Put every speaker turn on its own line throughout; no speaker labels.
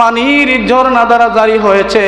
পানির ঝর্ণা দ্বারা জারি হয়েছে,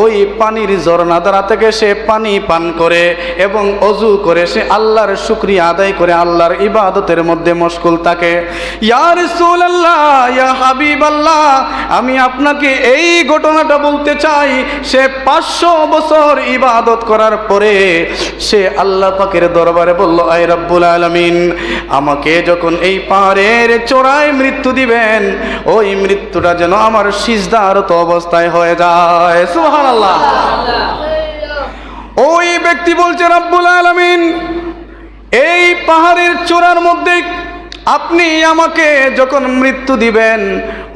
ওই পানির ঝর্ণা দ্বারা থেকে সে পানি পান করে এবং অজু করে সে আল্লাহর শুকরিয়া আদায় করে আল্লাহর ইবাদতের মধ্যে মশগুল থাকে। ইয়া রাসূলুল্লাহ, ইয়া হাবিবাল্লাহ, আমি আপনাকে এই ঘটনাটা বলতে চাই, সে 500 বছর ইবাদত করার পরে সে আল্লাহ পাকের দরবারে বলল, আয় রব্বুল আলামিন, আমাকে যখন এই পাহাড়ের চূড়ায় মৃত্যু দিবেন, ওই মৃত্যুটা যেন আমার সিজদারত অবস্থায় হয়ে যায়। সুবহানাল্লাহ। ওই ব্যক্তি বলছে, রব্বুল আলামিন, এই পাহাড়ের চূড়ার মধ্যে আপনি আমাকে যখন মৃত্যু দিবেন,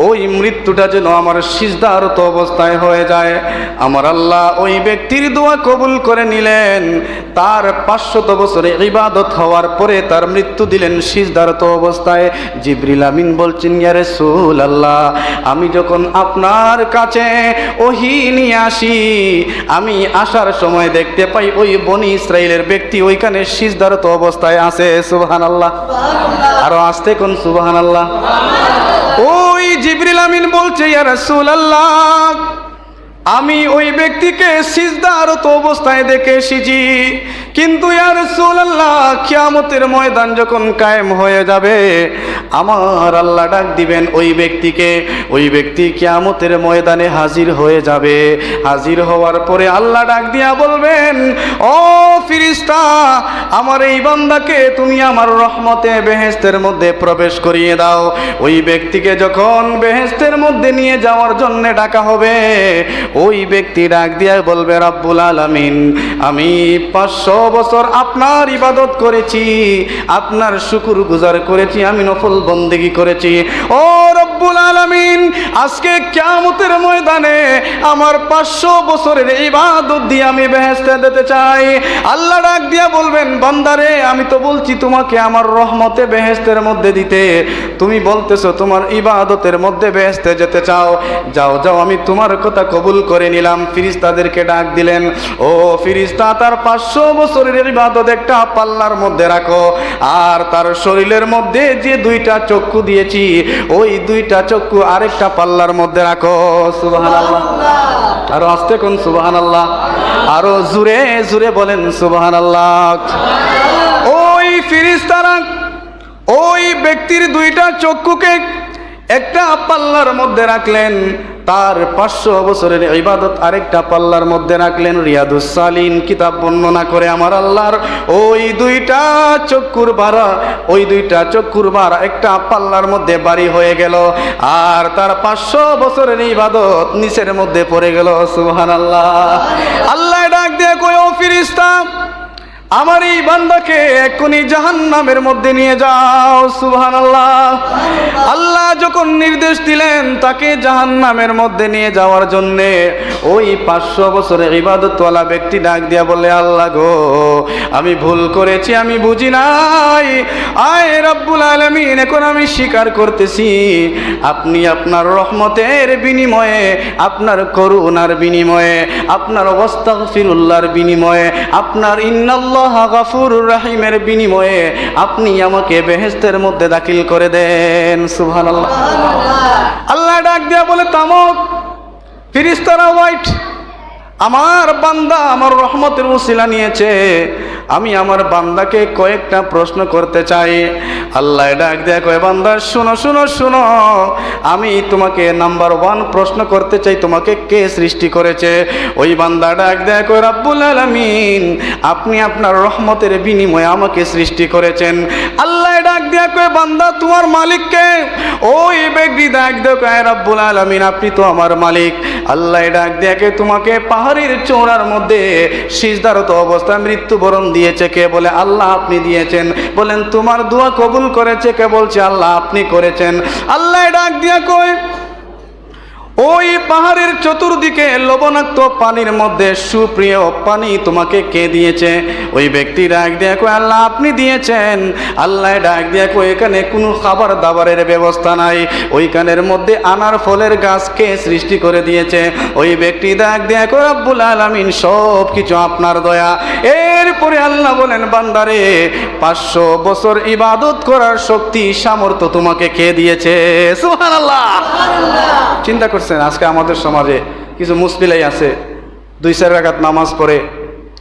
ওই মৃত্যুটা যেন আমার সিজদারত অবস্থায় হয়ে যায়। আমার আল্লাহ ওই ব্যক্তির দোয়া কবুল করে নিলেন। তার 500 বছরে ইবাদত হওয়ার পরে তার মৃত্যু দিলেন সিজদারত অবস্থায়। জিবরিল আমিন বলছেন, ইয়া রাসূলুল্লাহ, আমি যখন আপনার কাছে ওহী নিয়ে আসি, আমি আসার সময় দেখতে পাই ওই বনি ইসরাইলের ব্যক্তি ওইখানে সিজদারত অবস্থায় আছে। সুবহানাল্লাহ। আরো আসতে কোন সুবহানাল্লাহ। ওই জিবরিল আমিন বলছে, ইয়া রাসূলুল্লাহ, আমি ওই ব্যক্তিকে সিজদারত অবস্থায় দেখে এসেছি, কিন্তু ইয়া রাসূলুল্লাহ, কিয়ামতের ময়দান যখন কায়েম হয়ে যাবে, আমার আল্লাহ ডাক দিবেন ওই ব্যক্তিকে, ওই ব্যক্তি কিয়ামতের ময়দানে হাজির হয়ে যাবে। হাজির হওয়ার পরে আল্লাহ ডাক দিয়া বলবেন, ও ফেরেশতা, আমার এই বান্দাকে তুমি আমার রহমতে বেহেশতের মধ্যে প্রবেশ করিয়ে দাও। ওই ব্যক্তিকে যখন বেহেশতের মধ্যে নিয়ে যাওয়ার জন্য ডাকা হবে, ওই ব্যক্তি ডাক দিয়া বলবে, রব্বুল আলামিন, আমি 500 বছর আপনার ইবাদত করেছি, আপনার শুকর গুজার করেছি, আমি নফল বন্দেগী করেছি। ও রব্বুল আলামিন, আজকে কিয়ামতের ময়দানে আমার 500 বছরের ইবাদত দিয়ে আমি বেহেশতে যেতে চাই। আল্লাহ ডাক দিয়া বলবেন, বান্দারে, আমি তো বলছি তোমাকে আমার রহমতে বেহেশতের মধ্যে দিতে, তুমি বলতেছো তোমার ইবাদতের মধ্যে বেহেশতে যেতে চাও। যাও যাও, আমি তোমার কথা কবুল করে নিলাম। ফেরেশতাদেরকে ডাক দিলেন, ও ফেরেশতা, তার 500 বছরের ইবাদত একটা পাল্লার মধ্যে রাখো, আর তার শরীরের মধ্যে যে 2টা চক্ষু দিয়েছি, ওই 2টা চক্ষু আরেকটা পাল্লার মধ্যে রাখো। সুবহানাল্লাহ। আরো আস্তে কোন সুবহানাল্লাহ। আরো জোরে জোরে বলেন সুবহানাল্লাহ। ওই ফেরেশতারা ওই ব্যক্তির 2টা চক্ষুকে একটা পাল্লার মধ্যে রাখলেন, তার 500 বছরের ইবাদত আরেকটা পাল্লার মধ্যে রাখলেন। রিয়াদুস সালিন কিতাব বর্ণনা করে আমার আল্লাহর ওই 2টা চক্ষুর ভাড়া, ওই 2টা চক্ষুর ভাড়া একটা পাল্লার মধ্যে বাড়ি হয়ে গেল, আর তার 500 বছরের ইবাদত নিচের মধ্যে পড়ে গেল। সুবহানাল্লাহ। আল্লাহ ডাক দিয়ে কয়, ও ফেরেশতা, আমার এই বান্দাকে এক্ষুনি জাহান্নামের মধ্যে নিয়ে যাও। সুবহানাল্লাহ। আল্লাহ যখন নির্দেশ দিলেন তাকে জাহান্নামের মধ্যে নিয়ে যাওয়ার জন্য, ওই 500 বছরের ইবাদতওয়ালা ব্যক্তি ডাক দিয়া বলে, আল্লাহ গো, আমি ভুল করেছি, আমি বুঝি নাই। আয় রব্বুল আলামিন, এখন আমি স্বীকার করতেছি, আপনি আপনার রহমতের বিনিময়ে, আপনার করুণার বিনিময়ে, আপনার আস্তাগফিরুল্লাহর বিনিময়ে, আপনার ইন্নাল্লাহ গাফুরুর রহিমের বিনিময়ে আপনি আমাকে বেহেশতের মধ্যে দাখিল করে দেন। সুবহানাল্লাহ। আল্লাহ ডাক দিয়া বলে, তামক, ফেরেশতারা ওয়াইট, আমার বান্দা আমার রহমতের ওসিলা নিয়েছে, আমি আমার বান্দাকে কয়েকটা প্রশ্ন করতে চাই। আল্লাহ ডাক দেয়া কয়, বান্দা শুনো শুনো শুনো, আমি তোমাকে নাম্বার 1 প্রশ্ন করতে চাই, তোমাকে কে সৃষ্টি করেছে? ওই বান্দা ডাক দেয়া কয়, রব্বুল আলামিন, আপনি আপনার রহমতের বিনিময়ে আমাকে সৃষ্টি করেছেন। আল্লাহ ডাক দেয়া কয়, বান্দা তোমার মালিক কে? ওই ব্যক্তি ডাক দেয়া কয়, রব্বুল আলামিন, আপনি তো আমার মালিক। আল্লাহ ডাক দেয়া কয়, তোমাকে পাহাড়ের চূড়ার মধ্যে সিজদারত অবস্থায় মৃত্যুবরণ দিয়েছে কে? বলে, আল্লাহ আপনি দিয়েছেন। বলেন, তোমার দোয়া কবুল করেছে কে? বলছে, আল্লাহ আপনি করেছেন। আল্লাহ ডাক দিয়া কয়, ওই পাহাড়ের চতুর্দিকে লবণাক্ত পানির মধ্যে সুপ্রিয় পানি তোমাকে কে দিয়েছে? ওই ব্যক্তি ডাক দিয়ে কয়, আল্লাহ আপনি দিয়েছেন। আল্লাহ ডাক দিয়ে কয়, এখানে কোনো খাবার দাবারের ব্যবস্থা নাই, ওইখানের মধ্যে আনার ফলের গাছ কে সৃষ্টি করে দিয়েছে? ওই ব্যক্তি ডাক দিয়ে কয়, রব্বুল আলামিন, সব কিছু আপনার দয়া। এরপরে আল্লাহ বলেন, বান্দারে 500 বছর ইবাদত করার শক্তি সামর্থ্য তোমাকে কে দিয়েছে? সুবহানাল্লাহ। চিন্তা করছেন আজকে আমাদের সমাজে কিছু মুসলিলাই আছে, 2-4 রাকাত নামাজ পড়ে,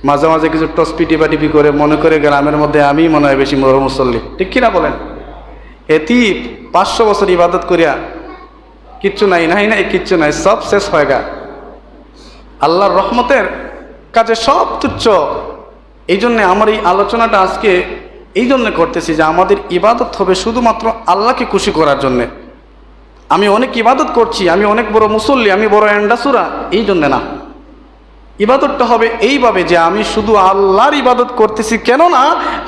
মাঝে মাঝে কিছু টসপি টিপাটিপি করে, মনে করে গ্রামের মধ্যে আমি মনে হয় বেশি বড় মুসল্লি, ঠিক কিনা বলেন? এটি 500 বছর ইবাদত করিয়া কিচ্ছু নাই, কিচ্ছু নাই, সব শেষ হয়ে গা। আল্লাহর রহমতের কাছে সব তুচ্ছ। এই জন্যে আমার এই আলোচনাটা আজকে এই জন্য করতেছি যে আমাদের ইবাদত হবে শুধুমাত্র আল্লাহকে খুশি করার জন্যে। আমি অনেক ইবাদত করছি, আমি অনেক বড় মুসল্লি, আমি বড় এন্ডাসুরা, এই জন্যে না। ইবাদতটা হবে এইভাবে যে আমি শুধু আল্লাহর ইবাদত করতেছি। কেননা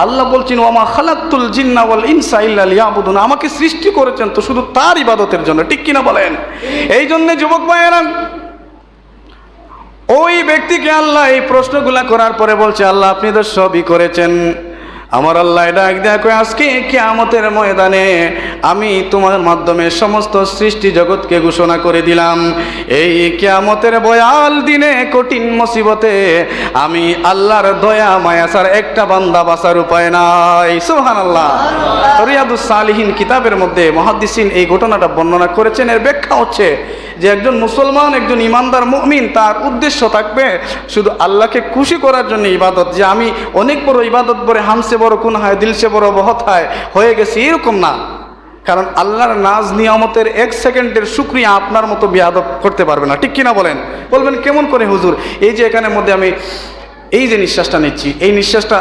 আল্লাহ বলছেন, ওয়ামা খালাকতুল জিন্না ওয়াল ইনসা ইল্লা লিয়াবুদুন, আমাকে সৃষ্টি করেছেন তো শুধু তার ইবাদতের জন্য, ঠিক কিনা বলেন? এই জন্য যুবক ভাইয়েরা, ওই ব্যক্তিকে আল্লাহ এই প্রশ্নগুলা করার পরে বলছে, আল্লাহ আপনি তো সবই করেছেন। আমার আল্লাহ ডাক দেখো, আজকে কিয়ামতের ময়দানে আমি তোমার মাধ্যমে সমস্ত সৃষ্টি জগৎকে ঘোষণা করে দিলাম, এই কিয়ামতের ভয়াল দিনে, কঠিন মুসিবতে আমি আল্লাহর দয়া মায়া ছাড়া একটা বান্দা বাঁচার উপায় নাই। সুবহানাল্লাহ। রিয়াদুস সালিহিন কিতাবের মধ্যে মুহাদ্দিসিন এই ঘটনাটা বর্ণনা করেছেন। এর ব্যাখ্যা হচ্ছে যে একজন মুসলমান, একজন ইমানদার মুমিন, তার উদ্দেশ্য থাকবে শুধু আল্লাহকে খুশি করার জন্য ইবাদত, যে আমি অনেক বড় ইবাদত করে হামসে বড় কোন হয়, দিলসে বড় বহত হয় হয়ে গেছি, এরকম না। কারণ আল্লাহর নাজ নিয়ামতের 1 সেকেন্ডের শুকরিয়া আপনার মতো বেয়াদব করতে পারবে না, ঠিক কিনা বলেন? বলবেন কেমন করে হুজুর? এই যে এখানের মধ্যে আমি এই যে নিঃশ্বাসটা নিচ্ছি, এই নিঃশ্বাসটা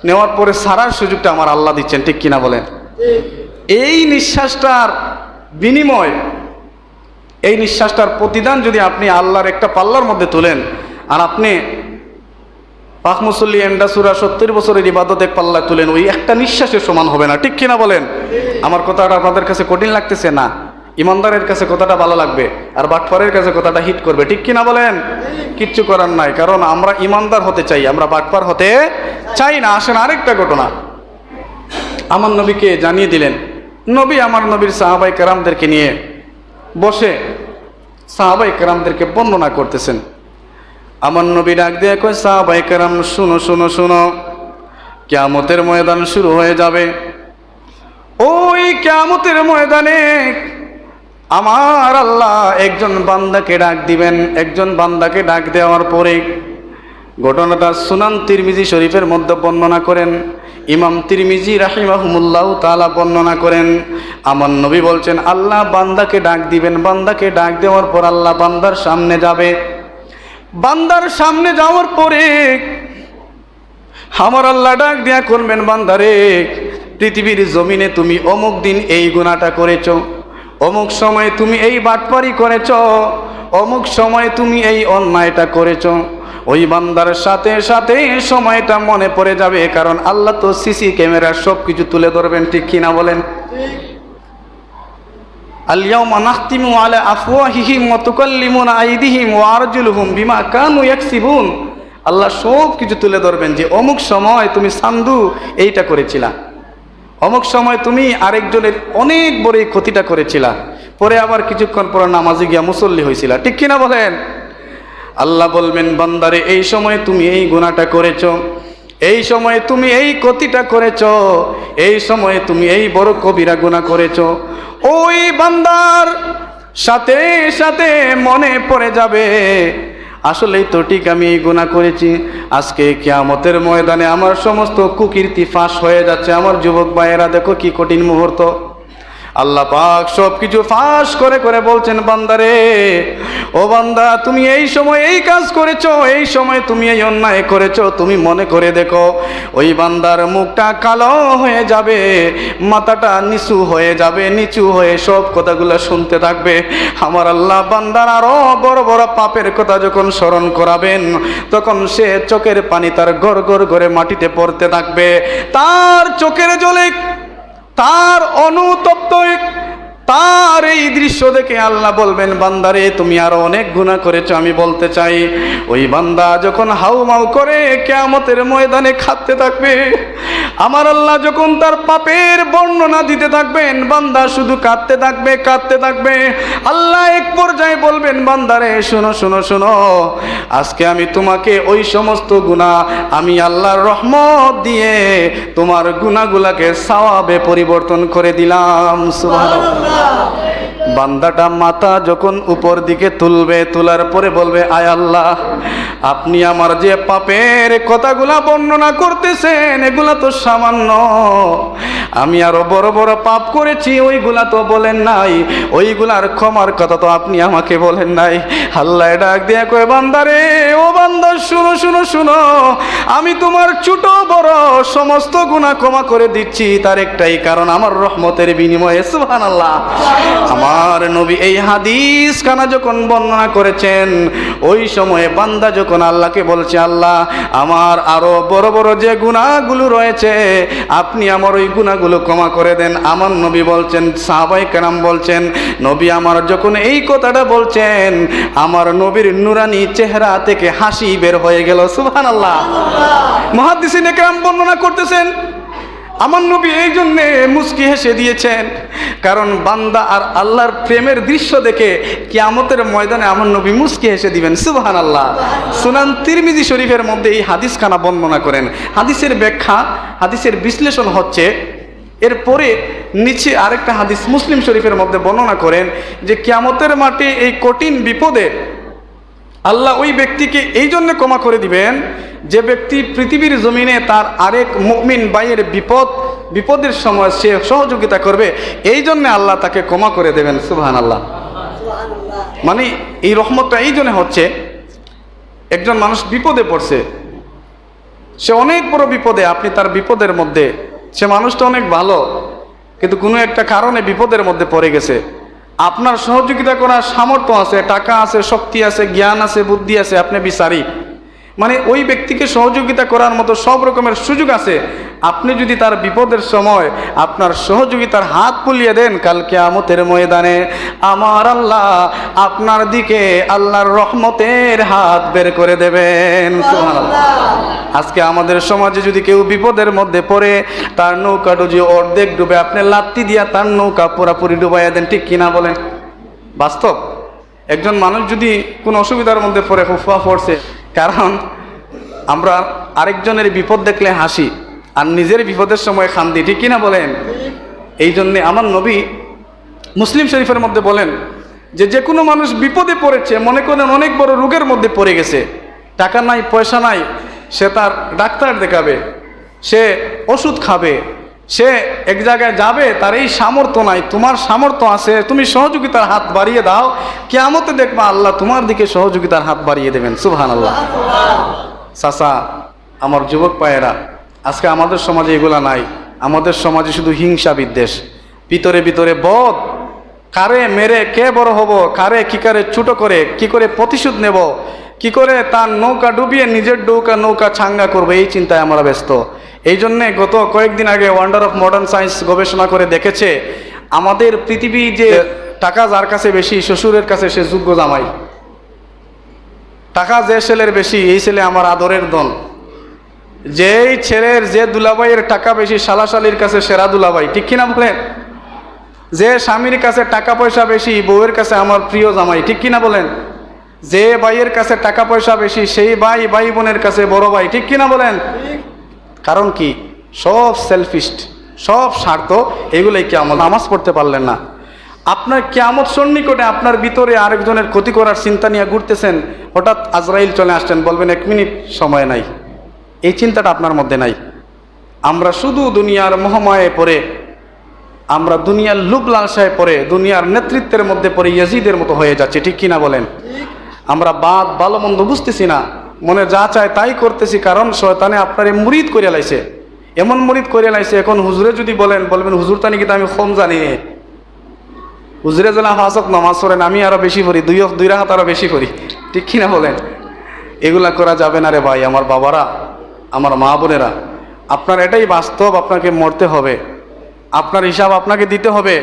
নেওয়ার পরে সারার সুযোগটা আমার আল্লাহ দিচ্ছেন, ঠিক কিনা বলেন? এই নিঃশ্বাসটার বিনিময়, এই নিঃশ্বাসটার প্রতিদান যদি আপনি আল্লাহর একটা পাল্লার মধ্যে তোলেন, আর আপনি পাক মুসল্লি এন্ডাসুরা 70 বছরের ইবাদত এক পাল্লায় তুলেন, ওই একটা নিঃশ্বাসের সমান হবে না, ঠিক কিনা বলেন? আমার কথাটা আপনাদের কাছে কঠিন লাগতেছে না? ইমানদারের কাছে কথাটা ভালো লাগবে, আর বাটপারের কাছে কথাটা হিট করবে, ঠিক কিনা বলেন? কিচ্ছু করার নাই, কারণ আমরা ইমানদার হতে চাই, আমরা বাটপার হতে চাই না। আসেন আরেকটা ঘটনা আমার নবীকে জানিয়ে দিলেন। নবী আমার নবীর সাহাবাই কেরামদেরকে নিয়ে বসে সাহাবাই কেরামদেরকে বর্ণনা করতেছেন। আমার নবী ডাক দিয়ে কয়, সাহাবাই কেরাম শুনো শুনো শুনো, কিয়ামতের ময়দান শুরু হয়ে যাবে। ওই কিয়ামতের ময়দানে আমার আল্লাহ একজন বান্দাকে ডাক দিবেন। একজন বান্দাকে ডাক দেওয়ার পরে, ঘটনাটা সুনান তিরমিজি শরীফের মধ্যে বর্ণনা করেন, ইমাম তিরমিজি রাহিমাহুমুল্লাহ তাআলা বর্ণনা করেন। আমার নবী বলছেন, আল্লাহ বান্দাকে ডাক দিবেন। বান্দাকে ডাক দেওয়ার পর আল্লাহ বান্দার সামনে যাবে। বান্দার সামনে যাওয়ার পরে আমার আল্লাহ ডাক দিয়া করবেন, বান্দারে, পৃথিবীর জমিনে তুমি অমুক দিন এই গুনাহটা করেছ, অমুক সময় তুমি এই বাটপারি করেছ, অমুক সময় তুমি এই অন্যায়টা করেছ। ওই বান্দার সাথে সাথে সময়টা মনে পড়ে যাবে, কারণ আল্লাহ তো সিসি ক্যামেরা সব কিছু তুলে ধরবেন, ঠিক কিনা বলেন? আল-ইয়াওমা নাখতিমু আলা আফওয়াহিহিম ওয়া তুকাল্লিমুনা আইদিহিম ওয়া আরজুলুহুম বিমা কানু ইয়াকসিবুন। আল্লাহ সব কিছু তুলে ধরবেন যে অমুক সময় তুমি সান্দু এইটা করেছিলা, অমুক সময় তুমি আরেকজনের অনেক বড় এই ক্ষতিটা করেছিলা, পরে আবার কিছুক্ষণ পর নামাজে গিয়া মুসল্লি হয়েছিলা, ঠিক কিনা বলেন? আল্লাহ বলবেন, বান্দারে, এই সময় তুমি এই গুনাহটা করেছো, এই সময় তুমি এই ক্ষতিটা করেছো, এই সময় তুমি এই বড় কবিরা গুনাহ করেছো। ওই বান্দার সাথে সাথে মনে পড়ে যাবে, আসলেই তো ঠিক আমি এই গুনাহ করেছি। আজকে কিয়ামতের ময়দানে আমার সমস্ত কুকীর্তি ফাঁস হয়ে যাচ্ছে। আমার যুবক ভাইয়েরা, দেখো কি কঠিন মুহূর্ত। আল্লাহ পাক সব কিছু ফাঁস করে করে বলছেন, বান্দারে, ও বান্দা, তুমি এই সময় এই কাজ করেছো, এই সময় তুমি এই অন্যায় করেছো, তুমি মনে করে দেখো। ওই বান্দার মুখটা কালো হয়ে যাবে, মাথাটা নিচু হয়ে যাবে, নিচু হয়ে সব কথাগুলো শুনতে থাকবে। আমার আল্লাহ বান্দার আরো বড় বড় পাপের কথা যখন স্মরণ করাবেন, তখন সে চোখের পানি তার গড় গড় করে মাটিতে পড়তে থাকবে। তার চোখের জলে, তার অনুতপ্ত তার এই দৃশ্য দেখে আল্লাহ বলবেন, বান্দারে তুমি আরো অনেক গুনাহ করেছো আমি বলতে চাই। ওই বান্দা যখন হাউমাউ করে কিয়ামতের ময়দানে কাঁদতে থাকবে, আমার আল্লাহ যখন তার পাপের বর্ণনা দিতে থাকবেন, বান্দা শুধু কাঁদতে থাকবে কাঁদতে থাকবে। আল্লাহ এক পর্যায়ে বলবেন, বান্দারে শোনো শোনো শোনো, আজকে আমি তোমাকে ওই সমস্ত গুনাহ আমি আল্লাহর রহমত দিয়ে তোমার গুনাহগুলাকে সওয়াবে পরিবর্তন করে দিলাম। সুবহানাল্লাহ। বান্দাটা মাথা যখন উপর দিকে তুলবে, তোলার পরে বলবে, আয় আল্লাহ, আপনি আমার যে পাপের কথাগুলা বর্ণনা করতেছেন এগুলা তো সামান্য, আমি আরো বড় বড় পাপ করেছি ওইগুলা তো বলেন নাই, ওইগুলার ক্ষমার কথা তো আপনি আমাকে বলেন নাই। আল্লাহ ডাক দিয়া কয়, বান্দারে, ও বান্দা শুনো শুনো শুনো, আমি তোমার ছোট বড় সমস্ত গুনাহ ক্ষমা করে দিচ্ছি, তার একটাই কারণ, আমার রহমতের বিনিময়ে। সুবহানাল্লাহ। আমার নবী এই হাদিস খানা যখন বর্ণনা করেছেন, ওই সময়ে বান্দা যখন আল্লাহকে বলছে, আল্লাহ আমার আরো বড় বড় যে গুনাহগুলো রয়েছে আপনি আমার ওই গুনাহগুলো ক্ষমা করে দেন। আমার নবী বলছেন, সাহাবায়ে কেরাম বলছেন, নবী আমার যখন এই কথাটা বলছেন, আমার নবীর নুরানি চেহারা থেকে হাসি বের হয়ে গেল। সুবহানাল্লাহ। মুহাদ্দিসিনে কেরাম বর্ণনা করতেছেন, আমার নবী এই জন্যে মুস্কি হেসে দিয়েছেন, কারণ বান্দা আর আল্লাহর প্রেমের দৃশ্য দেখে কিয়ামতের ময়দানে আমার নবী মুস্কি হেসে দিবেন। সুবহানাল্লাহ। সুনান তিরমিজি শরীফের মধ্যে এই হাদিস খানা বর্ণনা করেন। হাদিসের ব্যাখ্যা, হাদিসের বিশ্লেষণ হচ্ছে, এরপরে নিচে আরেকটা হাদিস মুসলিম শরীফের মধ্যে বর্ণনা করেন যে কিয়ামতের মাঠে এই কঠিন বিপদে আল্লাহ ওই ব্যক্তিকে এই জন্য ক্ষমা করে দিবেন, যে ব্যক্তি পৃথিবীর জমিনে তার আরেক মুমিন ভাইয়ের বিপদের সময় সে সহযোগিতা করবে, এই জন্য আল্লাহ তাকে ক্ষমা করে দেবেন। সুবহানাল্লাহ। মানে এই রহমতটা এই জন্য হচ্ছে, একজন মানুষ বিপদে পড়ছে, সে অনেক বড় বিপদে, আপনি তার বিপদের মধ্যে, সে মানুষটা অনেক ভালো কিন্তু কোনো একটা কারণে বিপদের মধ্যে পড়ে গেছে, আপনার সহযোগিতা করার সামর্থ্য আছে, টাকা আছে, শক্তি আছে, জ্ঞান আছে, বুদ্ধি আছে, আপনি বিচারি, মানে ওই ব্যক্তিকে সহযোগিতা করার মতো সব রকমের সুযোগ আছে। আপনি যদি তার বিপদের সময় আপনার সহযোগিতার হাত বুলিয়ে দেন, কাল কিয়ামতের ময়দানে আমার আল্লাহ আপনার দিকে আল্লাহর রহমতের হাত বের করে দেবেন। সুবহানাল্লাহ। আজকে আমাদের সমাজে যদি কেউ বিপদের মধ্যে পড়ে, তার নৌকাটা যে অর্ধেক ডুবে, আপনি লাত্তি দিয়া তার নৌকা পুরাপুরি ডুবাইয়া দেন, ঠিক কিনা বলেন? বাস্তব। একজন মানুষ যদি কোনো অসুবিধার মধ্যে পড়ে, হুফা পড়ছে, কারণ আমরা আরেকজনের বিপদ দেখলে হাসি আর নিজের বিপদের সময় কান্দি, ঠিক কিনা বলেন? এই জন্যে আমার নবী মুসলিম শরীফের মধ্যে বলেন যে কোনো মানুষ বিপদে পড়েছে, মনে করেন অনেক বড় রোগের মধ্যে পড়ে গেছে, টাকা নাই পয়সা নাই, সে তার ডাক্তার দেখাবে, সে ওষুধ খাবে, সে এক জায়গায় যাবে, তার এই সামর্থ্য নাই, তোমার সামর্থ্য আছে, তুমি সহযোগিতার হাত বাড়িয়ে দাও, কিয়ামতে দেখবা আল্লাহ তোমার দিকে সহযোগিতার হাত বাড়িয়ে দেবেন। সুবহানাল্লাহ। চাচা, আমার যুবক পায়েরা, আজকে আমাদের সমাজে এগুলা নাই। আমাদের সমাজে শুধু হিংসা বিদ্বেষ, ভিতরে ভিতরে বদ, কারে মেরে কে বড় হব, কারে কি করে ছোট করে কি করে প্রতিশোধ নেব, কি করে তার নৌকা ডুবিয়ে নিজের নৌকা ছাঙ্গা করবো, এই চিন্তায় আমরা ব্যস্ত। এই জন্যে গত কয়েকদিন আগে ওয়ান্ডার অফ মডার্ন সায়েন্স গবেষণা করে দেখেছে, আমাদের পৃথিবী যে টাকা যার কাছে বেশি, শ্বশুরের কাছে সে যোগ্য জামাই। টাকা যে ছেলের বেশি, এই ছেলে আমার আদরের দন। যেই ছেলের যে দুলাভাইয়ের টাকা বেশি, শালাশালির কাছে সেরা দুলাভাই, ঠিক কিনা বলেন? যে স্বামীর কাছে টাকা পয়সা বেশি, বউয়ের কাছে আমার প্রিয় জামাই, ঠিক কিনা বলেন? যে ভাইয়ের কাছে টাকা পয়সা বেশি, সেই ভাই বোনের কাছে বড় ভাই, ঠিক কিনা বলেন? কারণ কি? সব সেলফিস্ট, সব স্বার্থ। এগুলোই কিয়ামত। নামাজ পড়তে পারলেন না, আপনার কিয়ামত সন্নিকটে, আপনার ভিতরে আরেকজনের ক্ষতি করার চিন্তা নিয়ে ঘুরতেছেন, হঠাৎ আজরাইল চলে আসছেন, বলবেন 1 মিনিট সময় নাই, এই চিন্তাটা আপনার মধ্যে নাই। আমরা শুধু দুনিয়ার মোহমায়ে পড়ে, আমরা দুনিয়ার লুভ লালসায় পড়ে, দুনিয়ার নেতৃত্বের মধ্যে পড়ে ইয়াজিদের মতো হয়ে যাচ্ছে, ঠিক কিনা বলেন? আমরা ভালো মন্দ বুঝতেছি না, মনে যা চায় তাই করতেছি, কারণ শয়তানে আপনার মুরিদ করে লাইছে, এমন মুরিদ করে লাইছে। এখন হুজুরে যদি বলবেন হুজুর তানি কিন্তু আমি কম জানি, হুজুরে যেন হাসক নামাজ পড়েন, আমি আরো বেশি পড়ি, দুই রাকাত আরো বেশি পড়ি, ঠিক কিনা বলেন? এগুলা করা যাবে না রে ভাই, আমার বাবারা, আমার মা বোনেরা, আপনার এটাই বাস্তব, আপনাকে মরতে হবে, আপনার হিসাব আপনাকে দিতে হবে।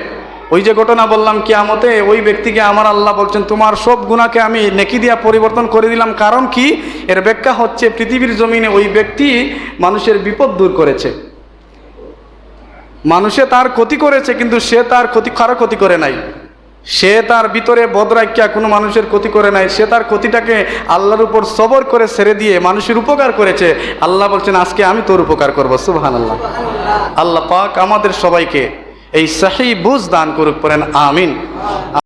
ওই যে ঘটনা বললাম কিয়ামতে ওই ব্যক্তিকে আমার আল্লাহ বলছেন তোমার সব গুনাহকে আমি নেকি দিয়া পরিবর্তন করে দিলাম। কারণ কি? এর ব্যাখ্যা হচ্ছে পৃথিবীর জমিনে ওই ব্যক্তি মানুষের বিপদ দূর করেছে, মানুষে তার ক্ষতি করেছে কিন্তু সে তার কারো ক্ষতি করে নাই, সে তার ভিতরে বদরাইক্যা কোনো মানুষের ক্ষতি করে নাই, সে তার ক্ষতিটাকে আল্লাহর উপর সবর করে ছেড়ে দিয়ে মানুষের উপকার করেছে। আল্লাহ বলছেন আজকে আমি তোর উপকার করবো। সুবহানাল্লাহ। আল্লাহ পাক আমাদের সবাইকে এই সহি বুঝ দান করুক, পড়েন আমিন।